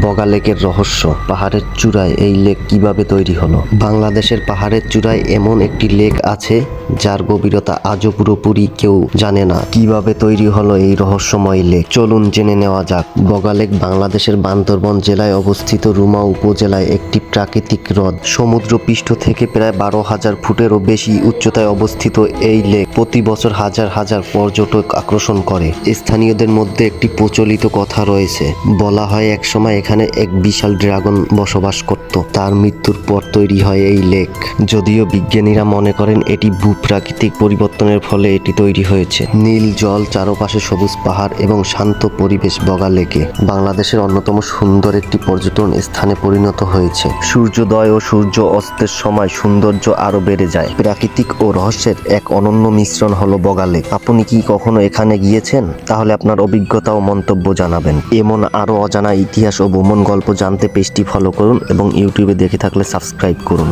বগা লেকের রহস্য। পাহাড়ের চূড়ায় এই লেক কিভাবে তৈরি হলো? বাংলাদেশের পাহাড়ের চূড়ায় এমন একটি লেক আছে যার গভীরতা আজও পুরোপুরি কেউ জানে না। কিভাবে তৈরি হলো এই রহস্যময় লেক, চলুন জেনে নেওয়া যাক। বগা লেক বাংলাদেশের বান্দরবান জেলায় অবস্থিত রুমা উপজেলায় একটি প্রাকৃতিক হ্রদ। সমুদ্রপৃষ্ঠ থেকে প্রায় 12,000 ফুটেরও বেশি উচ্চতায় অবস্থিত এই লেক প্রতি বছর হাজার হাজার পর্যটক আকর্ষণ করে। স্থানীয়দের মধ্যে একটি প্রচলিত কথা রয়েছে, বলা হয় একসময় এখানে এক বিশাল ড্রাগন বসবাস করত। তার মৃত্যুর পর তৈরি হয় এই লেক। যদিও বিজ্ঞানীরা মনে করেন এটি ভূপ্রাকৃতিক পরিবর্তনের ফলে এটি তৈরি হয়েছে। নীল জল, চারপাশে সবুজ পাহাড় এবং শান্ত পরিবেশ বগা লেকে বাংলাদেশের অন্যতম সুন্দর একটি পর্যটন স্থানে পরিণত হয়েছে। সূর্যোদয় ও সূর্য অস্তের সময় সৌন্দর্য আরো বেড়ে যায়। প্রাকৃতিক ও রহস্যের এক অনন্য মিশ্রণ হলো বগা লেক। আপনি কি কখনো এখানে গিয়েছেন? তাহলে আপনার অভিজ্ঞতা ও মন্তব্য জানাবেন। এমন আরো অজানা ইতিহাস ও ভ্রমণ গল্প জানতে পেজটি ফলো করুন এবং ইউটিউবে দেখে থাকলে সাবস্ক্রাইব করুন।